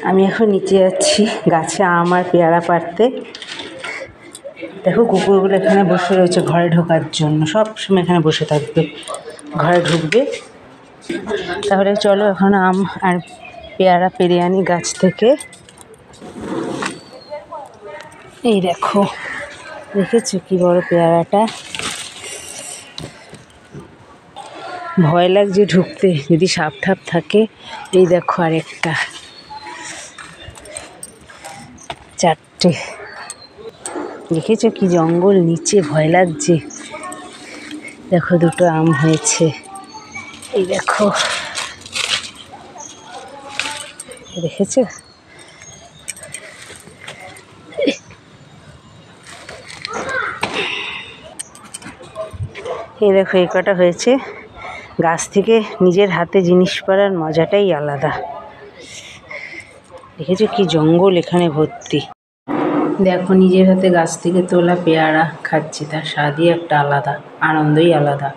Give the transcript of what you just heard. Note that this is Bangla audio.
আমি এখন নিচে যাচ্ছি গাছে আম আর পেয়ারা পাড়তে। দেখো কুকুরগুলো এখানে বসে রয়েছে ঘরে ঢোকার জন্য, সব সময় এখানে বসে থাকবে, ঘরে ঢুকবে। তাহলে চলো এখন আম আর পেয়ারা পেরে আনি গাছ থেকে। এই দেখো, দেখেছো কি বড় পেয়ারাটা? ভয় লাগছে ঢুকতে, যদি সাপ ঠাপ থাকে। এই দেখো আরেকটা, চারটে। দেখেছো কি জঙ্গল নিচে, ভয় লাগছে। দেখো দুটো আম হয়েছে, এই দেখো, দেখেছো? এই দেখো এই কটা হয়েছে। গাছ থেকে নিজের হাতে জিনিস পাড়ার মজাটাই আলাদা। দেখেছো কি জঙ্গল এখানে ভর্তি। দেখো নিজের হাতে গাছ থেকে তোলা পেয়ারা খাচ্ছি, তার স্বাদই একটা আলাদা, আনন্দই আলাদা।